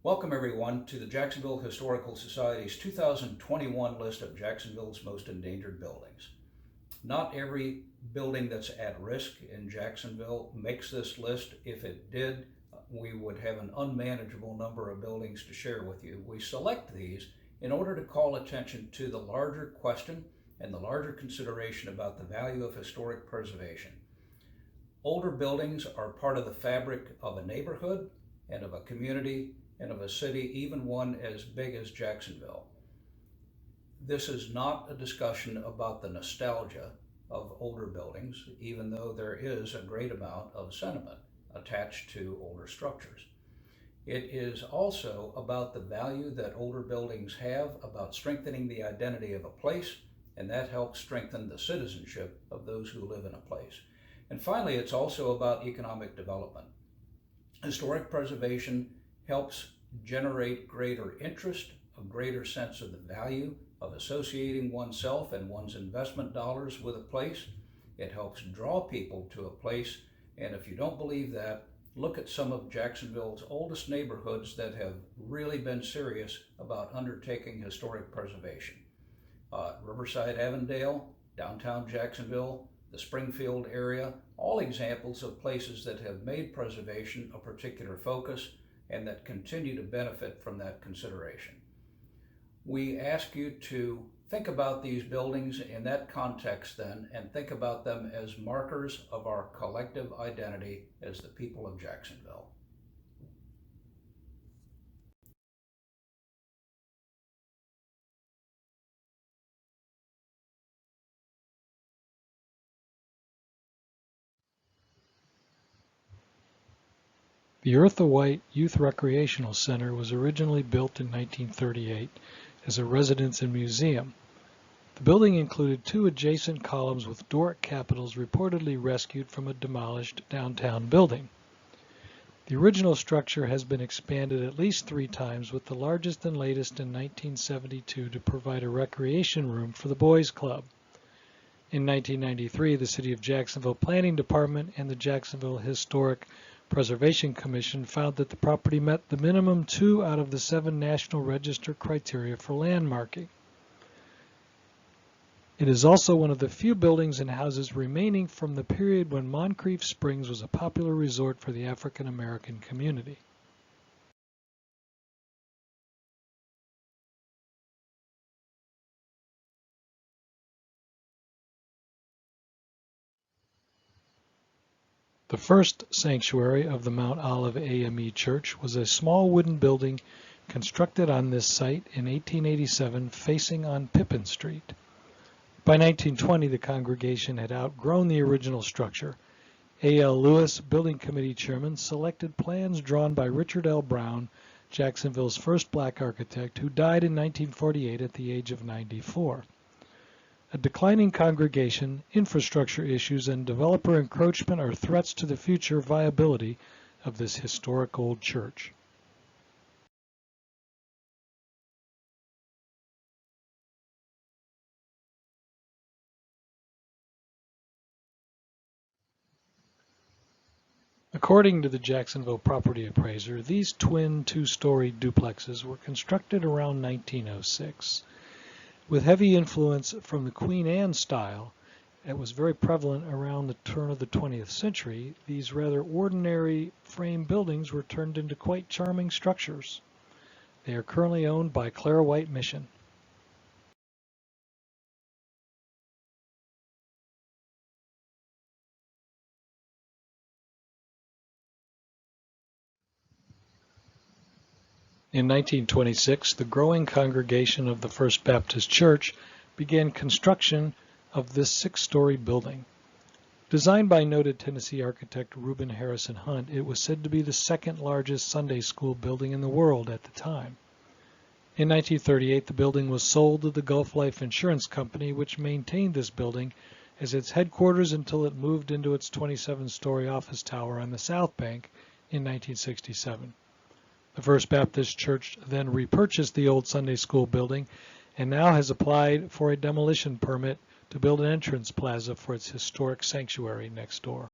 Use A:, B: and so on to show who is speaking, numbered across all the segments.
A: Welcome everyone to the Jacksonville Historical Society's 2021 list of Jacksonville's most endangered buildings. Not every building that's at risk in Jacksonville makes this list. If it did, we would have an unmanageable number of buildings to share with you. We select these in order to call attention to the larger question and the larger consideration about the value of historic preservation. Older buildings are part of the fabric of a neighborhood and of a community and of a city, even one as big as Jacksonville. This is not a discussion about the nostalgia of older buildings, even though there is a great amount of sentiment attached to older structures. It is also about the value that older buildings have about strengthening the identity of a place, and that helps strengthen the citizenship of those who live in a place. And finally, it's also about economic development. Historic preservation helps generate greater interest, a greater sense of the value of associating oneself and one's investment dollars with a place. It helps draw people to a place, and if you don't believe that, look at some of Jacksonville's oldest neighborhoods that have really been serious about undertaking historic preservation. Riverside, Avondale, downtown Jacksonville, the Springfield area, all examples of places that have made preservation a particular focus and that continue to benefit from that consideration. We ask you to think about these buildings in that context then, and think about them as markers of our collective identity as the people of Jacksonville.
B: The Eartha White Youth Recreational Center was originally built in 1938 as a residence and museum. The building included two adjacent columns with Doric capitals reportedly rescued from a demolished downtown building. The original structure has been expanded at least 3 times, with the largest and latest in 1972 to provide a recreation room for the Boys Club. In 1993, the City of Jacksonville Planning Department and the Jacksonville Historic Preservation Commission found that the property met the minimum 2 out of the 7 National Register criteria for landmarking. It is also one of the few buildings and houses remaining from the period when Moncrief Springs was a popular resort for the African American community. The first sanctuary of the Mount Olive AME Church was a small wooden building constructed on this site in 1887 facing on Pippin Street. By 1920, the congregation had outgrown the original structure. A.L. Lewis, building committee chairman, selected plans drawn by Richard L. Brown, Jacksonville's first black architect, who died in 1948 at the age of 94. A declining congregation, infrastructure issues, and developer encroachment are threats to the future viability of this historic old church. According to the Jacksonville property appraiser, these twin 2-story duplexes were constructed around 1906. With heavy influence from the Queen Anne style that was very prevalent around the turn of the 20th century, these rather ordinary frame buildings were turned into quite charming structures. They are currently owned by Clara White Mission. In 1926, the growing congregation of the First Baptist Church began construction of this 6-story building. Designed by noted Tennessee architect Reuben Harrison Hunt, it was said to be the second largest Sunday school building in the world at the time. In 1938, the building was sold to the Gulf Life Insurance Company, which maintained this building as its headquarters until it moved into its 27-story office tower on the South Bank in 1967. The First Baptist Church then repurchased the old Sunday school building and now has applied for a demolition permit to build an entrance plaza for its historic sanctuary next door.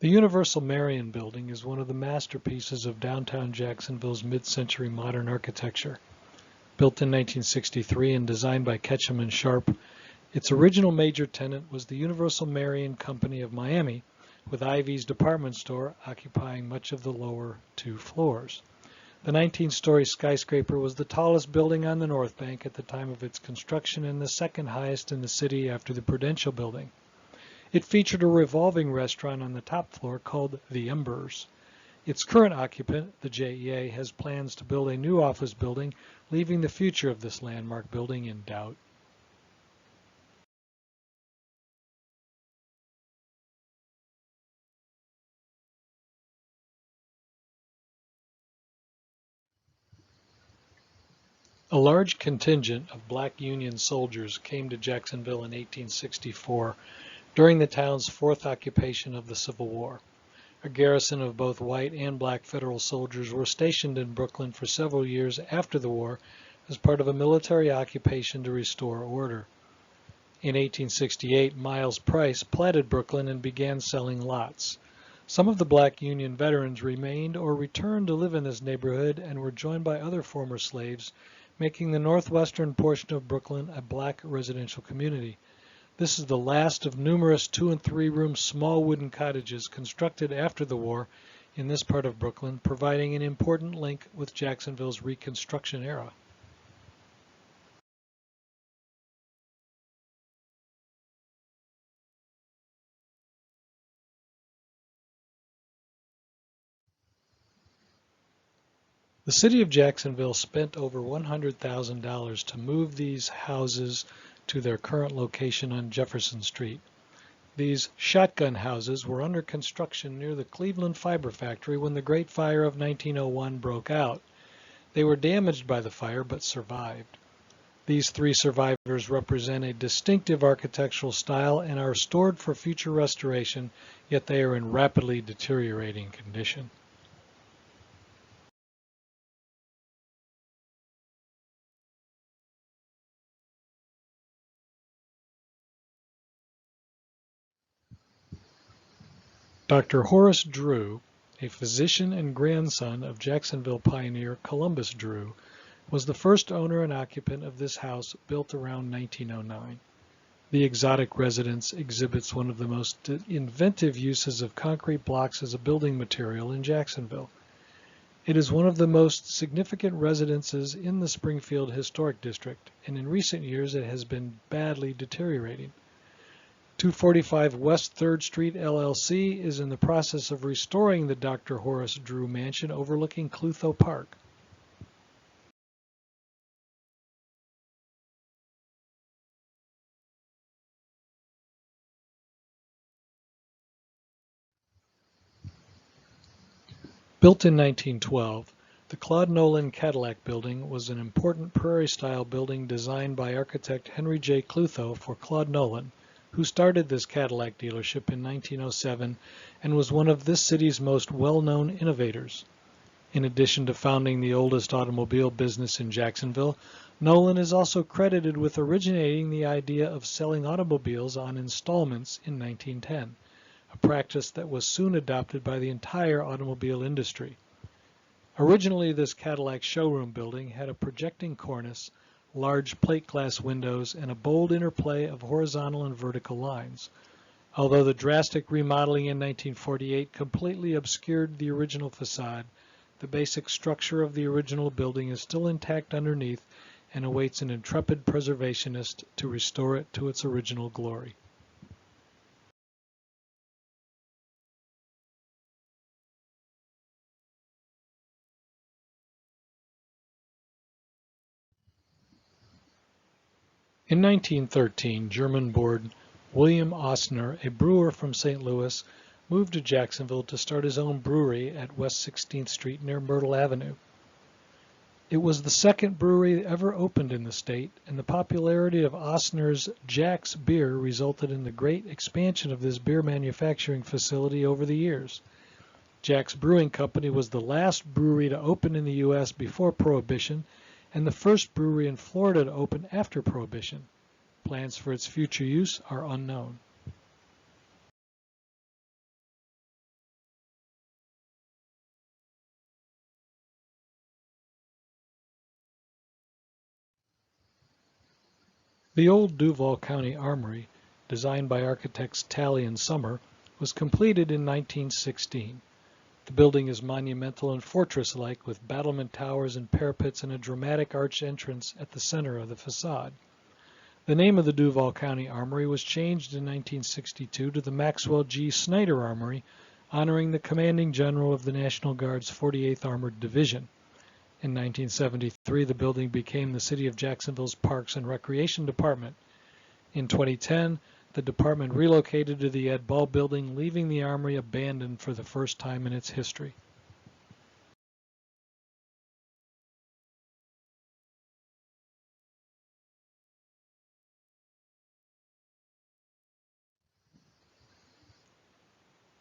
B: The Universal Marion Building is one of the masterpieces of downtown Jacksonville's mid-century modern architecture. Built in 1963 and designed by Ketchum and Sharp, its original major tenant was the Universal Marion Company of Miami, with Ivy's department store occupying much of the lower 2 floors. The 19-story skyscraper was the tallest building on the North Bank at the time of its construction and the second highest in the city after the Prudential Building. It featured a revolving restaurant on the top floor called The Embers. Its current occupant, the JEA, has plans to build a new office building, leaving the future of this landmark building in doubt. A large contingent of black Union soldiers came to Jacksonville in 1864 during the town's 4th occupation of the Civil War. A garrison of both white and black federal soldiers were stationed in Brooklyn for several years after the war as part of a military occupation to restore order. In 1868, Miles Price platted Brooklyn and began selling lots. Some of the black Union veterans remained or returned to live in this neighborhood and were joined by other former slaves, making the northwestern portion of Brooklyn a black residential community. This is the last of numerous 2- and 3-room small wooden cottages constructed after the war in this part of Brooklyn, providing an important link with Jacksonville's Reconstruction era. The city of Jacksonville spent over $100,000 to move these houses to their current location on Jefferson Street. These shotgun houses were under construction near the Cleveland Fiber Factory when the Great Fire of 1901 broke out. They were damaged by the fire but survived. These 3 survivors represent a distinctive architectural style and are stored for future restoration, yet they are in rapidly deteriorating condition. Dr. Horace Drew, a physician and grandson of Jacksonville pioneer Columbus Drew, was the first owner and occupant of this house built around 1909. The exotic residence exhibits one of the most inventive uses of concrete blocks as a building material in Jacksonville. It is one of the most significant residences in the Springfield Historic District, and in recent years it has been badly deteriorating. 245 West 3rd Street LLC is in the process of restoring the Dr. Horace Drew mansion overlooking Clutho Park. Built in 1912, the Claude Nolan Cadillac Building was an important prairie-style building designed by architect Henry J. Clutho for Claude Nolan, who started this Cadillac dealership in 1907 and was one of this city's most well-known innovators. In addition to founding the oldest automobile business in Jacksonville, Nolan is also credited with originating the idea of selling automobiles on installments in 1910, a practice that was soon adopted by the entire automobile industry. Originally, this Cadillac showroom building had a projecting cornice, large plate glass windows, and a bold interplay of horizontal and vertical lines. Although the drastic remodeling in 1948 completely obscured the original facade, the basic structure of the original building is still intact underneath and awaits an intrepid preservationist to restore it to its original glory. In 1913, German-born William Ostner, a brewer from St. Louis, moved to Jacksonville to start his own brewery at West 16th Street near Myrtle Avenue. It was the second brewery ever opened in the state, and the popularity of Ostner's Jack's beer resulted in the great expansion of this beer manufacturing facility over the years. Jack's Brewing Company was the last brewery to open in the U.S. before Prohibition, and the first brewery in Florida to open after Prohibition. Plans for its future use are unknown. The old Duval County Armory, designed by architects Talley and Summer, was completed in 1916. The building is monumental and fortress-like with battlement towers and parapets and a dramatic arched entrance at the center of the facade. The name of the Duval County Armory was changed in 1962 to the Maxwell G. Snyder Armory, honoring the commanding general of the National Guard's 48th Armored Division. In 1973, the building became the City of Jacksonville's Parks and Recreation Department. In 2010, the department relocated to the Ed Ball Building, leaving the Armory abandoned for the first time in its history.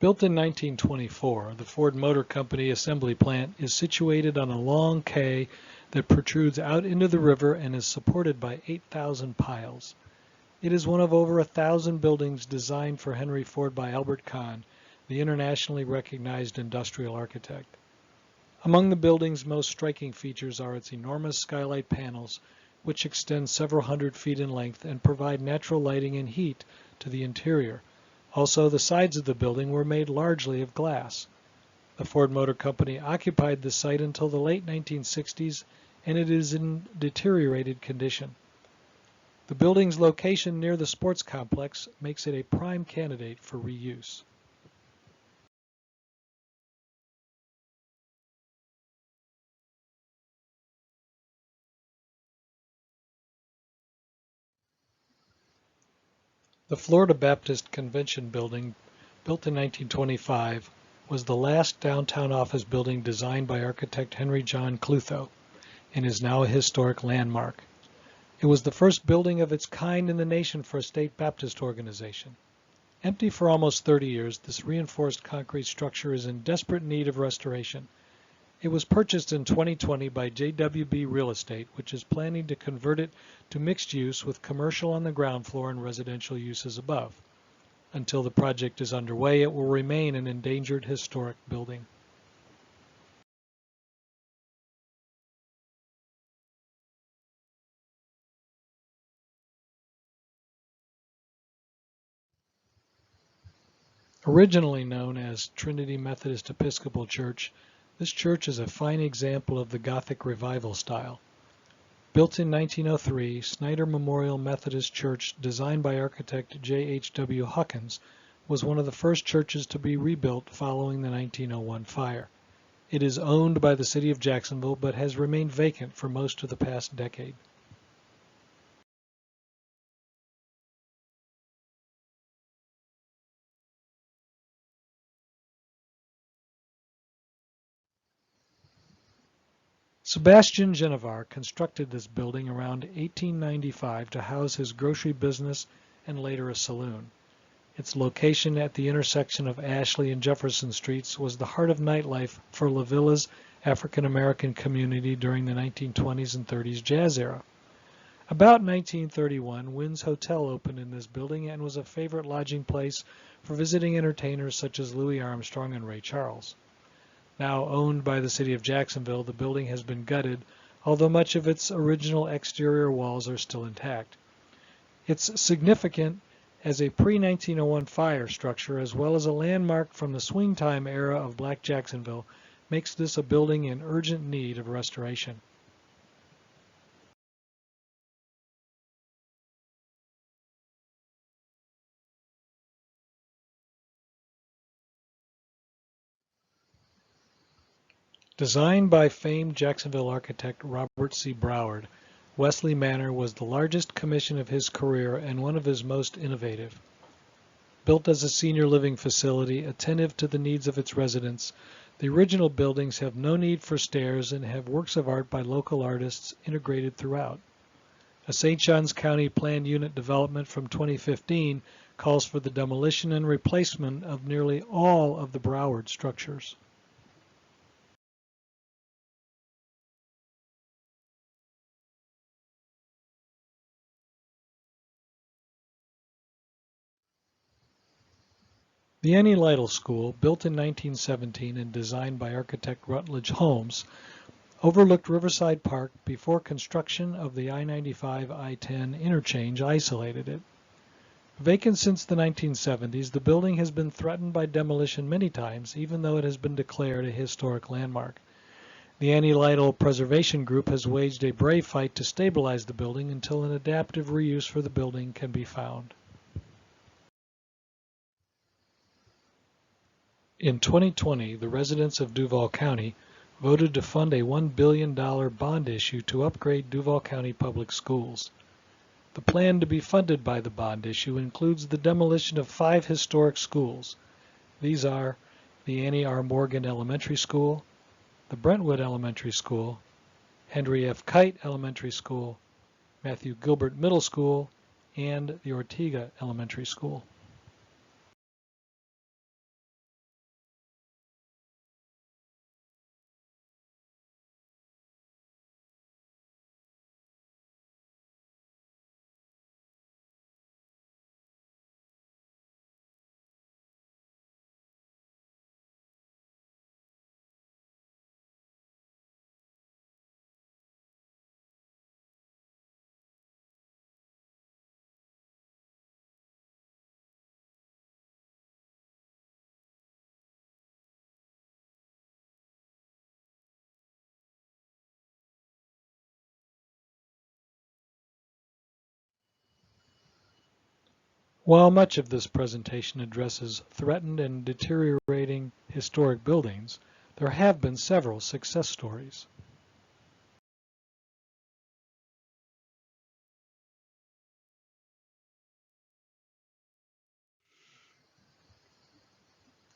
B: Built in 1924, the Ford Motor Company assembly plant is situated on a long quay that protrudes out into the river and is supported by 8,000 piles. It is one of over 1,000 buildings designed for Henry Ford by Albert Kahn, the internationally recognized industrial architect. Among the building's most striking features are its enormous skylight panels, which extend several hundred feet in length and provide natural lighting and heat to the interior. Also, the sides of the building were made largely of glass. The Ford Motor Company occupied the site until the late 1960s, and it is in deteriorated condition. The building's location near the sports complex makes it a prime candidate for reuse. The Florida Baptist Convention Building, built in 1925, was the last downtown office building designed by architect Henry John Clutho and is now a historic landmark. It was the first building of its kind in the nation for a state Baptist organization. Empty for almost 30 years, this reinforced concrete structure is in desperate need of restoration. It was purchased in 2020 by JWB Real Estate, which is planning to convert it to mixed use with commercial on the ground floor and residential uses above. Until the project is underway, it will remain an endangered historic building. Originally known as Trinity Methodist Episcopal Church, this church is a fine example of the Gothic Revival style. Built in 1903, Snyder Memorial Methodist Church, designed by architect J.H.W. Huckins, was one of the first churches to be rebuilt following the 1901 fire. It is owned by the City of Jacksonville but has remained vacant for most of the past decade. Sebastian Genevar constructed this building around 1895 to house his grocery business and later a saloon. Its location at the intersection of Ashley and Jefferson Streets was the heart of nightlife for La Villa's African-American community during the 1920s and 30s jazz era. About 1931, Wynn's Hotel opened in this building and was a favorite lodging place for visiting entertainers such as Louis Armstrong and Ray Charles. Now owned by the City of Jacksonville, the building has been gutted, although much of its original exterior walls are still intact. It's significant as a pre-1901 fire structure, as well as a landmark from the swing time era of Black Jacksonville, makes this a building in urgent need of restoration. Designed by famed Jacksonville architect Robert C. Broward, Wesley Manor was the largest commission of his career and one of his most innovative. Built as a senior living facility attentive to the needs of its residents, the original buildings have no need for stairs and have works of art by local artists integrated throughout. A St. Johns County planned unit development from 2015 calls for the demolition and replacement of nearly all of the Broward structures. The Annie Lytle School, built in 1917 and designed by architect Rutledge Holmes, overlooked Riverside Park before construction of the I-95 I-10 interchange isolated it. Vacant since the 1970s, the building has been threatened by demolition many times, even though it has been declared a historic landmark. The Anti-Lidl Preservation Group has waged a brave fight to stabilize the building until an adaptive reuse for the building can be found. In 2020, the residents of Duval County voted to fund a $1 billion bond issue to upgrade Duval County public schools. The plan to be funded by the bond issue includes the demolition of 5 historic schools. These are the Annie R. Morgan Elementary School, the Brentwood Elementary School, Henry F. Kite Elementary School, Matthew Gilbert Middle School, and the Ortega Elementary School. While much of this presentation addresses threatened and deteriorating historic buildings, there have been several success stories.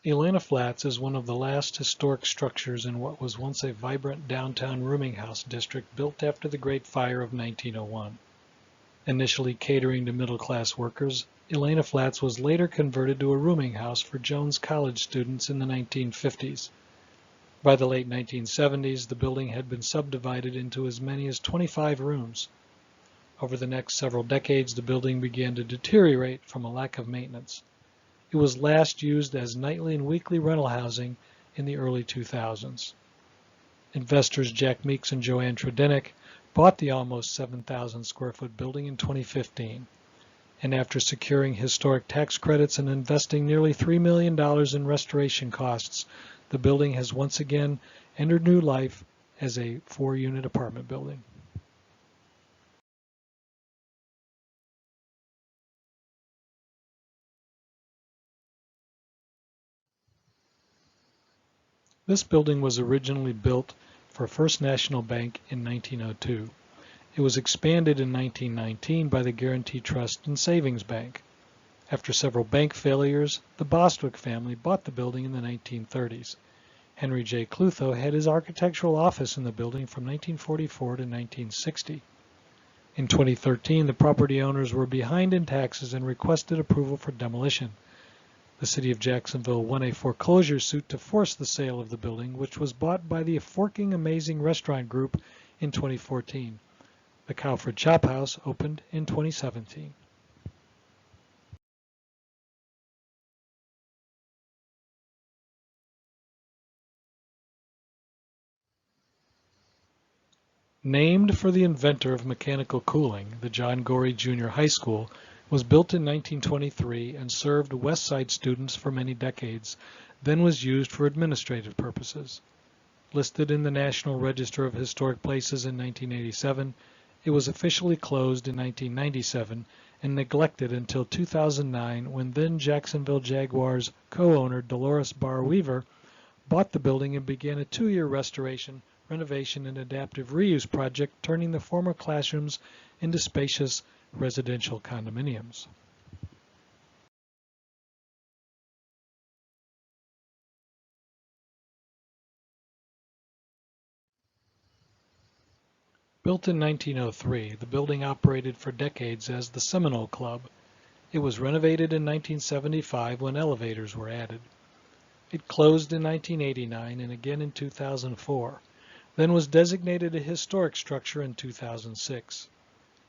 B: Elena Flats is one of the last historic structures in what was once a vibrant downtown rooming house district built after the Great Fire of 1901. Initially catering to middle-class workers, Elena Flats was later converted to a rooming house for Jones College students in the 1950s. By the late 1970s, the building had been subdivided into as many as 25 rooms. Over the next several decades, the building began to deteriorate from a lack of maintenance. It was last used as nightly and weekly rental housing in the early 2000s. Investors Jack Meeks and Joanne Tredenick bought the almost 7,000 square foot building in 2015. And after securing historic tax credits and investing nearly $3 million in restoration costs, the building has once again entered new life as a 4-unit apartment building. This building was originally built for First National Bank in 1902. It was expanded in 1919 by the Guarantee Trust and Savings Bank. After several bank failures, the Bostwick family bought the building in the 1930s. Henry J. Clutho had his architectural office in the building from 1944 to 1960. In 2013, the property owners were behind in taxes and requested approval for demolition. The city of Jacksonville won a foreclosure suit to force the sale of the building, which was bought by the Forking Amazing Restaurant Group in 2014. The Cowford Chop House opened in 2017. Named for the inventor of mechanical cooling, the John Gorey Junior High School was built in 1923 and served West Side students for many decades, then was used for administrative purposes. Listed in the National Register of Historic Places in 1987, it was officially closed in 1997 and neglected until 2009 when then Jacksonville Jaguars co-owner Dolores Barr Weaver bought the building and began a 2-year restoration, renovation, and adaptive reuse project, turning the former classrooms into spacious residential condominiums. Built in 1903, the building operated for decades as the Seminole Club. It was renovated in 1975 when elevators were added. It closed in 1989 and again in 2004, then was designated a historic structure in 2006.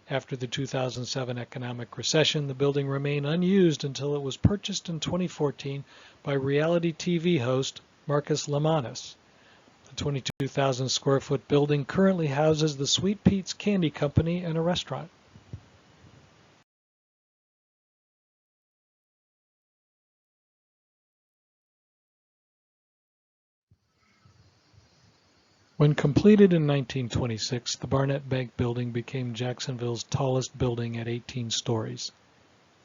B: After the 2007 economic recession, the building remained unused until it was purchased in 2014 by reality TV host Marcus Lemonis. The The 22,000 square foot building currently houses the Sweet Pete's Candy Company and a restaurant. When completed in 1926, the Barnett Bank building became Jacksonville's tallest building at 18 stories.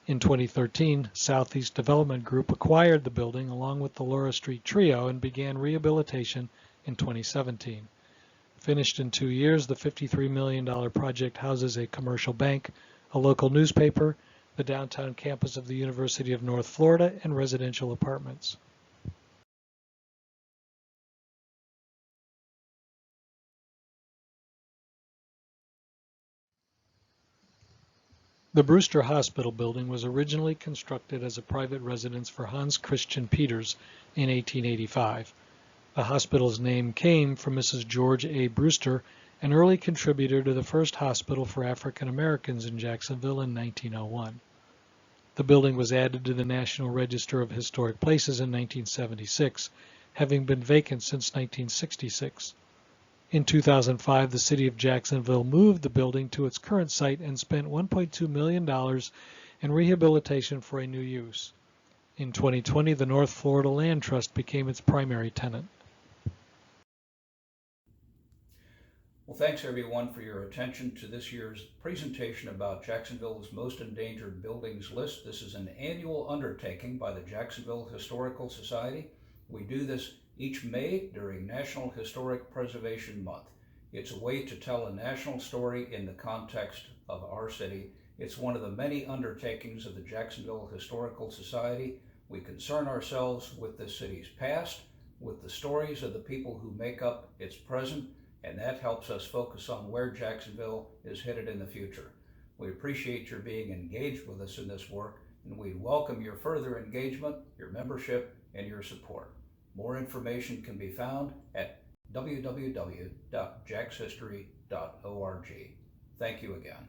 B: In 2013, Southeast Development Group acquired the building along with the Laura Street Trio and began rehabilitation in 2017. Finished in 2 years, the $53 million project houses a commercial bank, a local newspaper, the downtown campus of the University of North Florida, and residential apartments. The Brewster Hospital building was originally constructed as a private residence for Hans Christian Peters in 1885. The hospital's name came from Mrs. George A. Brewster, an early contributor to the first hospital for African Americans in Jacksonville in 1901. The building was added to the National Register of Historic Places in 1976, having been vacant since 1966. In 2005, the city of Jacksonville moved the building to its current site and spent $1.2 million in rehabilitation for a new use. In 2020, the North Florida Land Trust became its primary tenant.
A: Well, thanks everyone for your attention to this year's presentation about Jacksonville's most endangered buildings list. This is an annual undertaking by the Jacksonville Historical Society. We do this each May during National Historic Preservation Month. It's a way to tell a national story in the context of our city. It's one of the many undertakings of the Jacksonville Historical Society. We concern ourselves with the city's past, with the stories of the people who make up its present, and that helps us focus on where Jacksonville is headed in the future. We appreciate your being engaged with us in this work, and we welcome your further engagement, your membership, and your support. More information can be found at www.jackshistory.org. Thank you again.